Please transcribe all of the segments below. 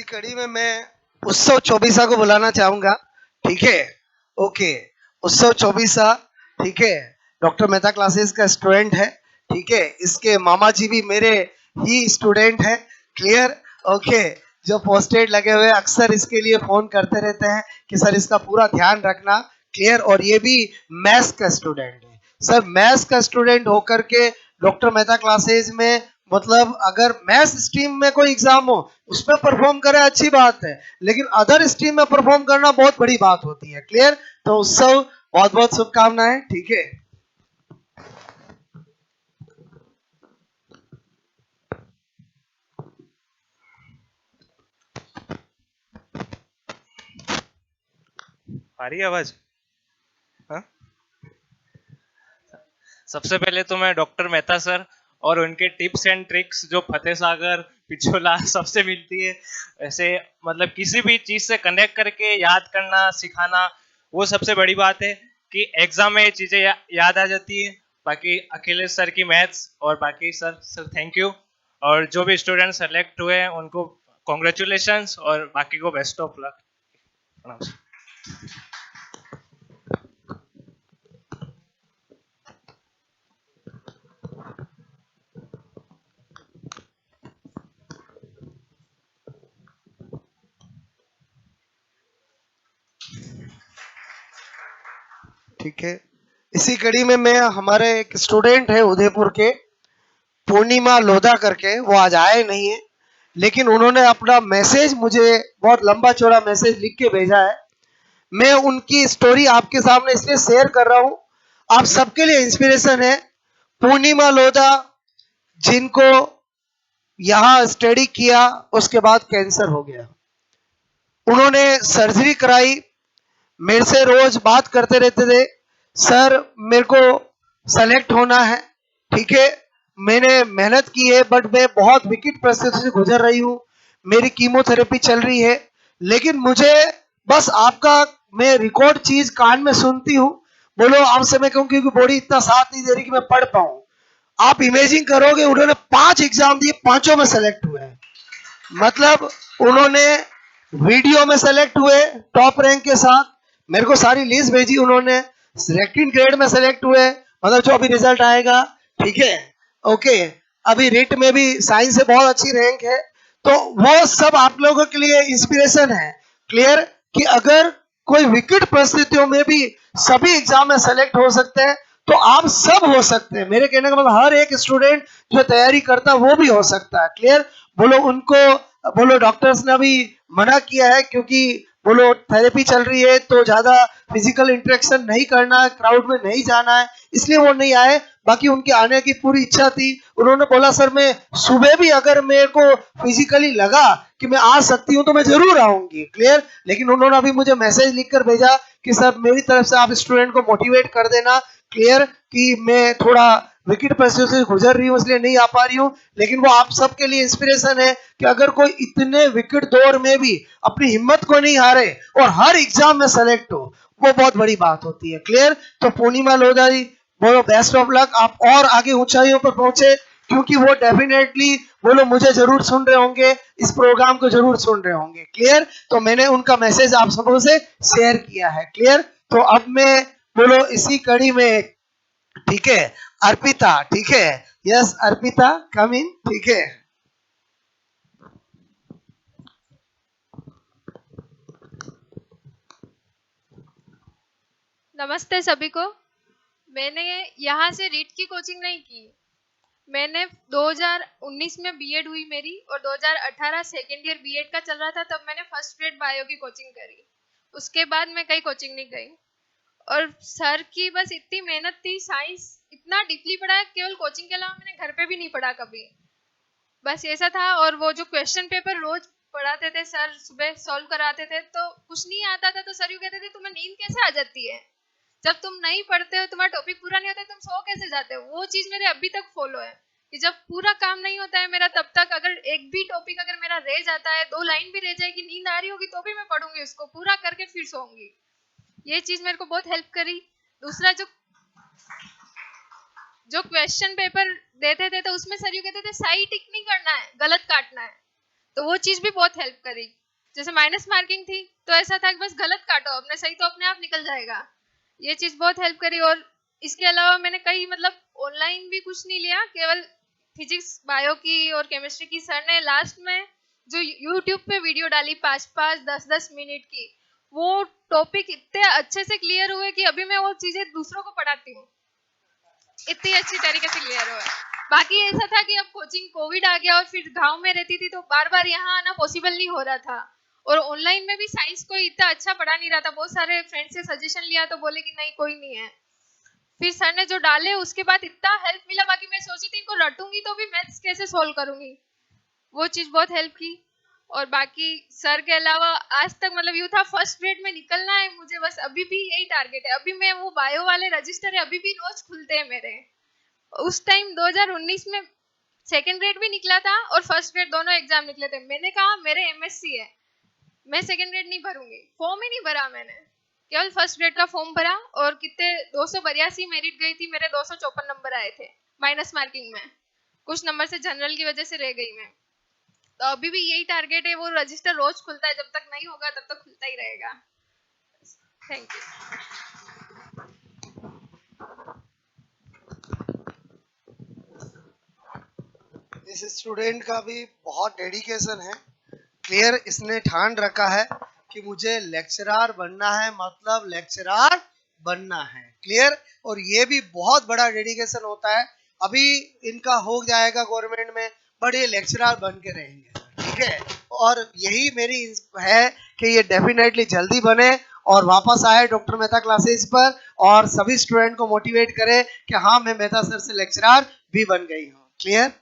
कड़ी में मैं उत्सव चौबीसा को बुलाना चाहूंगा। ठीक है, ओके। उत्सव चौबीसा, ठीक है, डॉक्टर मेहता क्लासेस का स्टूडेंट है। ठीक है, इसके मामा जी भी मेरे ही स्टूडेंट है। Clear, okay. जो पोस्टेड लगे हुए अक्सर इसके लिए फोन करते रहते हैं कि सर इसका पूरा ध्यान रखना। क्लियर, और ये भी मैथ्स का स्टूडेंट है। सर मैथ्स का स्टूडेंट होकर के डॉक्टर मेहता क्लासेस में, मतलब अगर मैथ्स स्ट्रीम में कोई एग्जाम हो उसमें परफॉर्म करे अच्छी बात है, लेकिन अदर स्ट्रीम में परफॉर्म करना बहुत बड़ी बात होती है। क्लियर, तो उत्सव बहुत बहुत शुभकामनाएं। ठीक है, आ रही है आवाज? हाँ? सबसे पहले तो मैं डॉक्टर मेहता सर और उनके टिप्स एंड ट्रिक्स जो फतेह सागर पिछोला सबसे मिलती है, ऐसे मतलब किसी भी चीज से कनेक्ट करके याद करना सिखाना, वो सबसे बड़ी बात है कि एग्जाम में ये चीजें याद आ जाती है। बाकी अखिलेश सर की मैथ्स और बाकी सर सर थैंक यू। और जो भी स्टूडेंट सेलेक्ट हुए हैं उनको कॉन्ग्रेचुलेशंस और बाकी को बेस्ट ऑफ लक। ठीक है। इसी कड़ी में मैं, हमारे एक स्टूडेंट है उदयपुर के, पूर्णिमा लोधा करके, वो आज आए नहीं है, लेकिन उन्होंने अपना मैसेज मुझे बहुत लंबा चौड़ा मैसेज लिख के भेजा है। मैं उनकी स्टोरी आपके सामने इसलिए शेयर कर रहा हूं, आप सबके लिए इंस्पिरेशन है। पूर्णिमा लोधा, जिनको यहाँ स्टडी किया उसके बाद कैंसर हो गया, उन्होंने सर्जरी कराई, मेरे से रोज बात करते रहते थे, सर मेरे को सेलेक्ट होना है। ठीक है, मैंने मेहनत की है बट मैं बहुत विकट परिस्थिति से गुजर रही हूँ, मेरी कीमोथेरेपी चल रही है, लेकिन मुझे बस आपका, मैं रिकॉर्ड चीज कान में सुनती हूँ, बोलो आपसे मैं कहूँ क्योंकि बॉडी इतना साथ नहीं दे रही कि मैं पढ़ पाऊँ। आप इमेजिन करोगे, उन्होंने 5 एग्जाम दिए, पांचों में सेलेक्ट हुए हैं। मतलब उन्होंने वीडियो में सेलेक्ट हुए टॉप रैंक के साथ, मेरे को सारी लिस्ट भेजी उन्होंने, सेलेक्टेड ग्रेड में सेलेक्ट हुए, मतलब जो अभी रिजल्ट आएगा। ठीक है, ओके। अभी रिट में भी साइंस से बहुत अच्छी रैंक है, तो वो सब आप लोगों के लिए इंस्पिरेशन है। क्लियर, कि अगर कोई विकट परिस्थितियों में भी सभी एग्जाम में सेलेक्ट हो सकते हैं, तो आप सब हो सकते हैं। मेरे कहने का मतलब हर एक स्टूडेंट जो तैयारी करता है वो भी हो सकता है। क्लियर, बोलो उनको, बोलो डॉक्टर्स ने अभी मना किया है क्योंकि बोलो थेरेपी चल रही है तो ज्यादा फिजिकल इंटरेक्शन नहीं करना है, क्राउड में नहीं जाना है, इसलिए वो नहीं आए। बाकी उनके आने की पूरी इच्छा थी। उन्होंने बोला सर मैं सुबह भी अगर मेरे को फिजिकली लगा कि मैं आ सकती हूँ तो मैं जरूर आऊंगी। क्लियर, लेकिन उन्होंने अभी मुझे मैसेज लिखकर भेजा कि सर मेरी तरफ से आप स्टूडेंट को मोटिवेट कर देना। क्लियर, कि मैं थोड़ा विकेट परिस्थितियों से गुजर रही हूँ इसलिए नहीं आ पा रही हूँ, लेकिन वो आप सबके लिए इंस्पिरेशन है कि अगर कोई इतने विकेट दौर में भी अपनी हिम्मत को नहीं हारे और हर एग्जाम में सेलेक्ट हो, वो बहुत बड़ी बात होती है। क्लियर, तो पूर्णिमा लोधा जी, बोलो बेस्ट ऑफ लक, आप और आगे ऊंचाइयों पर पहुंचे, क्योंकि वो डेफिनेटली बोलो मुझे जरूर सुन रहे होंगे, इस प्रोग्राम को जरूर सुन रहे होंगे। क्लियर, तो मैंने उनका मैसेज आप सबों से शेयर किया है। क्लियर, तो अब मैं बोलो इसी कड़ी में, ठीक है, अर्पिता, ठीक है, यस अर्पिता कम इन। ठीक है, नमस्ते सभी को। मैंने यहाँ से रीट की कोचिंग नहीं की। मैंने 2019 में बीएड हुई मेरी, और 2018 सेकेंड ईयर बीएड का चल रहा था, तब मैंने फर्स्ट ग्रेड बायो की कोचिंग करी। उसके बाद मैं कहीं कोचिंग नहीं गई। और सर की बस इतनी मेहनत थी, साइंस इतना डीपली पढ़ा है, केवल कोचिंग के अलावा मैंने घर पे भी नहीं पढ़ा कभी। बस ऐसा था। और वो जो क्वेश्चन पेपर रोज पढ़ाते थे सर, सुबह सॉल्व कराते थे, तो कुछ नहीं आता था तो सर यूँ कहते थे तुम्हें नींद कैसे आ जाती है, जब तुम नहीं पढ़ते हो, तुम्हारा टॉपिक पूरा नहीं होता है, तुम सो कैसे जाते हो। वो चीज मेरे अभी तक फॉलो है कि जब पूरा काम नहीं होता है मेरा, तब तक अगर एक भी टॉपिक अगर मेरा रह जाता है, 2 लाइन भी रह जाएगी, नींद आ रही होगी तो भी मैं पढ़ूंगी, उसको पूरा करके फिर सोऊंगी। ये चीज मेरे को बहुत हेल्प करी। दूसरा, जो जो क्वेश्चन पेपर देते थे तो उसमें सर यू कहते थे सही टिक नहीं करना है, गलत काटना है। तो वो चीज़ भी बहुत हेल्प करी। जैसे माइनस मार्किंग थी तो ऐसा था कि बस गलत काटो, अपने सही तो अपने आप निकल जाएगा। ये चीज़ बहुत हेल्प करी। और इसके अलावा मैंने कई मतलब ऑनलाइन भी कुछ नहीं लिया, केवल फिजिक्स बायो की और केमिस्ट्री की। सर ने लास्ट में जो यूट्यूब पे वीडियो डाली 5-5 10-10 मिनट की, वो टॉपिक इतने अच्छे से क्लियर हुए कि अभी मैं वो चीज़ें दूसरों को पढ़ाती हूँ, इतनी अच्छी तरीके से क्लियर हुआ है। बाकी ऐसा था कि अब कोचिंग कोविड आ गया और फिर गांव में रहती थी तो बार बार यहाँ आना पॉसिबल नहीं हो रहा था। और ऑनलाइन में भी साइंस को इतना अच्छा पढ़ा नहीं रहा था। बहुत सारे फ्रेंड से सजेशन लिया तो बोले कि नहीं कोई नहीं है। फिर सर ने जो डाले उसके बाद इतना हेल्प मिला। बाकी मैं सोची थी इनको रटूंगी तो भी मैथ्स कैसे सोल्व करूंगी, वो चीज़ बहुत हेल्प की। और बाकी सर के अलावा आज तक मतलब यूँ था फर्स्ट ग्रेड में निकलना है मुझे, बस अभी भी यही टारगेट है। अभी मैं वो बायो वाले रजिस्टर है अभी भी रोज खुलते हैं मेरे। उस टाइम 2019 में सेकंड ग्रेड भी निकला था और फर्स्ट ग्रेड दोनों एग्जाम निकले थे। मैंने कहा मेरे एमएससी है, मैं सेकंड ग्रेड नहीं भरूंगी, फॉर्म ही नहीं भरा मैंने, केवल फर्स्ट ग्रेड का फॉर्म भरा। और कितने 282 मेरिट गई थी, मेरे 254 नंबर आए थे माइनस मार्किंग में, कुछ नंबर से जनरल की वजह से रह गई मैं। तो अभी भी यही टारगेट है, वो रजिस्टर रोज खुलता है, जब तक नहीं होगा तब तक खुलता ही रहेगा। Thank you. इस स्टूडेंट का भी बहुत डेडिकेशन है। क्लियर, इसने ठान रखा है कि मुझे लेक्चरर बनना है, मतलब लेक्चरर बनना है। क्लियर, और ये भी बहुत बड़ा डेडिकेशन होता है। अभी इनका हो जाएगा गवर्नमेंट में, बट ये लेक्चरर बन के रहेंगे। ठीक है, और यही मेरी है कि ये डेफिनेटली जल्दी बने और वापस आए डॉक्टर मेहता क्लासेस पर और सभी स्टूडेंट को मोटिवेट करे कि हाँ मैं मेहता सर से लेक्चरर भी बन गई हूँ। क्लियर,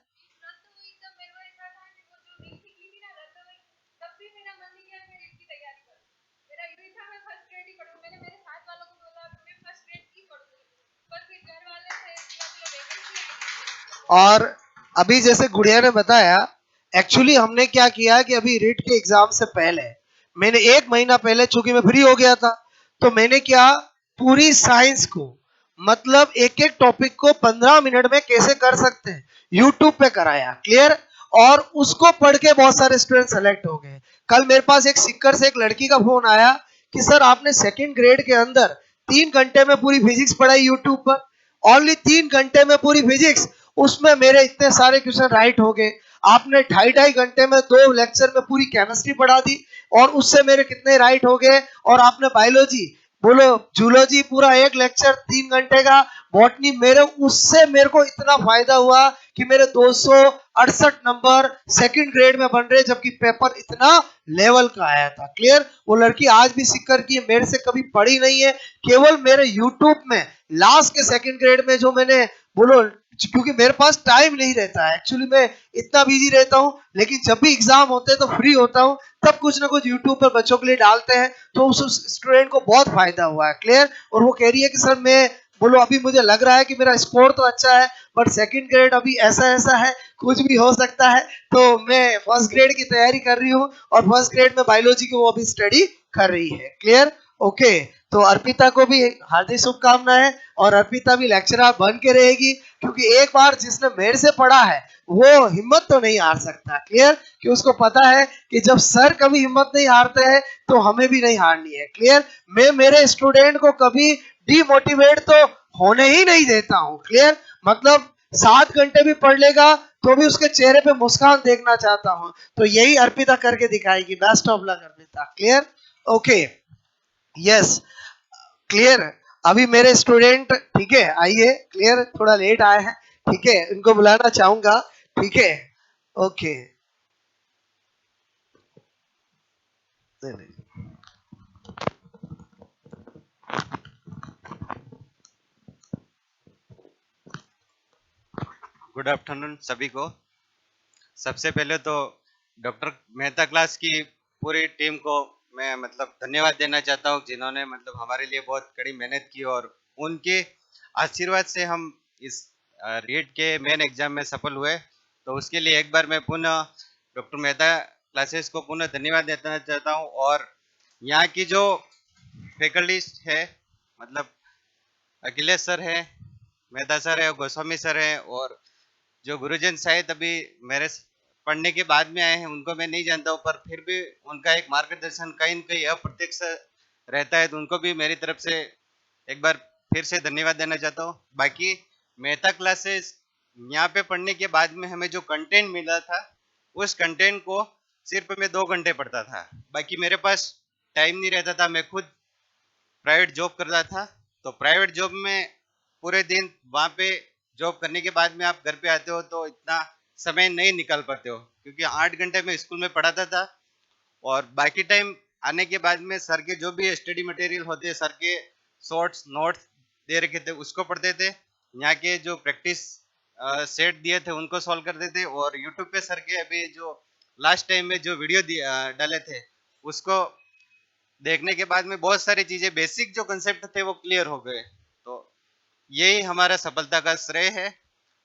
और अभी जैसे गुड़िया ने बताया, एक्चुअली हमने क्या किया कि अभी रीट के एग्जाम से पहले मैंने 1 महीना पहले, चूंकि मैं फ्री हो गया था, तो मैंने क्या पूरी साइंस को, मतलब एक एक टॉपिक को 15 मिनट में कैसे कर सकते हैं यूट्यूब पे कराया। क्लियर, और उसको पढ़ के बहुत सारे स्टूडेंट सेलेक्ट हो गए। कल मेरे पास एक सिक्कर से एक लड़की का फोन आया कि सर आपने सेकंड ग्रेड के अंदर 3 घंटे में पूरी फिजिक्स पढ़ाई यूट्यूब पर, ओनली 3 घंटे में पूरी फिजिक्स, उसमें मेरे इतने सारे क्वेश्चन राइट हो गए। आपने 2.5 घंटे में 2 लेक्चर में पूरी केमिस्ट्री पढ़ा दी और उससे मेरे कितने राइट हो गए। और आपने बायोलॉजी, बोलो जूलॉजी, पूरा 1 लेक्चर 3 घंटे का, बॉटनी, मेरे उससे मेरे को इतना फायदा हुआ कि मेरे 268 नंबर सेकंड ग्रेड में बन रहे, जबकि पेपर इतना लेवल का आया था। क्लियर, वो लड़की आज भी सिक्कर की मेरे से कभी पढ़ी नहीं है, केवल मेरे यूट्यूब में लास्ट के सेकंड ग्रेड में जो मैंने, बोलो, क्योंकि मेरे पास टाइम नहीं रहता है, एक्चुअली मैं इतना बिजी रहता हूँ, लेकिन जब भी एग्जाम होते हैं तो फ्री होता हूँ, तब कुछ ना कुछ यूट्यूब पर बच्चों के लिए डालते हैं, तो उस स्टूडेंट को बहुत फायदा हुआ है। क्लियर, और वो कह रही है कि सर मैं, बोलो, अभी मुझे लग रहा है कि मेरा स्कोर तो अच्छा है बट सेकंड ग्रेड अभी ऐसा ऐसा है, कुछ भी हो सकता है, तो मैं फर्स्ट ग्रेड की तैयारी कर रही हूँ और फर्स्ट ग्रेड में बायोलॉजी की वो अभी स्टडी कर रही है। क्लियर, ओके, तो अर्पिता को भी हार्दिक शुभकामनाएं, और अर्पिता भी लेक्चरर बन के रहेगी, क्योंकि एक बार जिसने मेरे से पढ़ा है वो हिम्मत तो नहीं हार सकता। क्लियर, कि उसको पता है कि जब सर कभी हिम्मत नहीं हारते हैं तो हमें भी नहीं हारनी है। क्लियर, मैं मेरे स्टूडेंट को कभी डिमोटिवेट तो होने ही नहीं देता हूँ। क्लियर, मतलब 7 घंटे भी पढ़ लेगा तो भी उसके चेहरे पे मुस्कान देखना चाहता हूँ, तो यही अर्पिता करके दिखाएगी। Best of luck Arpita. Clear, okay, yes, clear. अभी मेरे स्टूडेंट, ठीक है, आइए। क्लियर, थोड़ा लेट आए हैं, ठीक है, इनको बुलाना चाहूंगा। ठीक है, ओके, गुड आफ्टरनून सभी को। सबसे पहले तो डॉक्टर मेहता क्लास की पूरी टीम को मैं मतलब धन्यवाद देना चाहता हूँ, जिन्होंने मतलब हमारे लिए बहुत कड़ी मेहनत की और उनके आशीर्वाद से हम इस रीट के मेन एग्जाम में सफल हुए। तो उसके लिए एक बार मैं पुनः डॉक्टर मेहता क्लासेस को पुनः धन्यवाद देना चाहता हूँ। और यहाँ की जो फैकल्टी है, मतलब अखिलेश सर है, मेहता सर है, गोस्वामी सर है, और जो गुरुजन शायद अभी मेरे पढ़ने के बाद में आए हैं उनको मैं नहीं जानता हूँ, पर फिर भी उनका एक मार्गदर्शन कहीं न कहीं अप्रत्यक्ष रहता है, तो उनको भी मेरी तरफ से एक बार फिर से धन्यवाद देना चाहता हूँ। बाकी मेहता क्लासेस यहाँ पे पढ़ने के बाद में हमें जो कंटेंट मिला था, उस कंटेंट को सिर्फ मैं 2 घंटे पढ़ता था। बाकी मेरे पास टाइम नहीं रहता था, मैं खुद प्राइवेट जॉब करता था, तो प्राइवेट जॉब में पूरे दिन वहाँ पे जॉब करने के बाद में आप घर पे आते हो तो इतना समय नहीं निकाल पाते हो, क्योंकि 8 घंटे मैं स्कूल में पढ़ाता था और बाकी टाइम आने के बाद में सर के जो भी स्टडी मटेरियल होते हैं, सर के शॉर्ट्स नोट्स दे रखे थे उसको पढ़ते थे, यहाँ के जो प्रैक्टिस सेट दिए थे उनको सॉल्व करते थे, और यूट्यूब पे सर के अभी जो लास्ट टाइम में जो वीडियो डाले थे उसको देखने के बाद में बहुत सारी चीजें बेसिक जो कंसेप्ट थे वो क्लियर हो गए। तो यही हमारा सफलता का श्रेय है,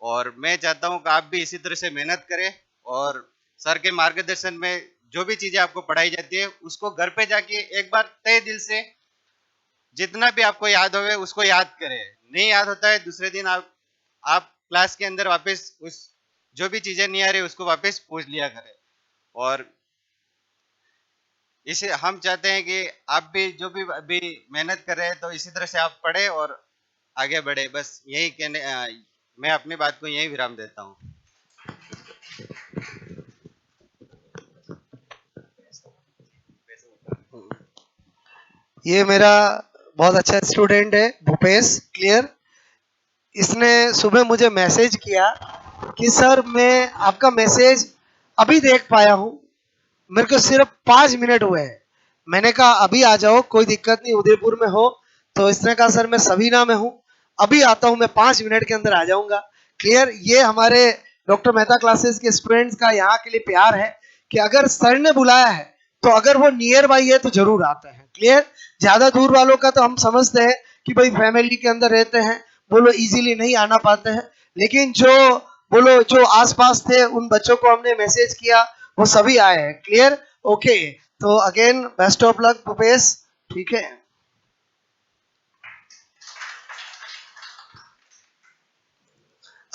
और मैं चाहता हूँ कि आप भी इसी तरह से मेहनत करें और सर के मार्गदर्शन में जो भी चीजें आपको पढ़ाई जाती है उसको घर पे जाके एक बार तहे दिल से जितना भी आपको याद होवे उसको याद करें। नहीं याद होता है दूसरे दिन आप क्लास के अंदर वापस उस जो भी चीजें नहीं आ रही उसको वापस पूछ लिया करें। और इसे हम चाहते हैं कि आप भी जो भी अभी मेहनत कर रहे हैं तो इसी तरह से आप पढ़े और आगे बढ़े। बस यही कहने मैं अपनी बात को यही विराम देता हूँ। ये मेरा बहुत अच्छा स्टूडेंट है भूपेश क्लियर। इसने सुबह मुझे मैसेज किया कि सर मैं आपका मैसेज अभी देख पाया हूँ, मेरे को सिर्फ 5 मिनट हुए हैं। मैंने कहा अभी आ जाओ, कोई दिक्कत नहीं, उदयपुर में हो। तो इसने कहा सर मैं सबीना में हूँ, अभी आता हूँ, मैं 5 मिनट के अंदर आ जाऊंगा। क्लियर। ये हमारे डॉक्टर मेहता क्लासेस के स्टूडेंट्स का यहाँ के लिए प्यार है कि अगर सर ने बुलाया है तो अगर वो नियर बाई है तो जरूर आते हैं। क्लियर। ज्यादा दूर वालों का तो हम समझते हैं कि भाई फैमिली के अंदर रहते हैं, वो लोग इजीली नहीं आना पाते हैं, लेकिन जो आसपास थे उन बच्चों को हमने मैसेज किया, वो सभी आए हैं। क्लियर। ओके। तो again best of luck Bhupesh. ठीक है।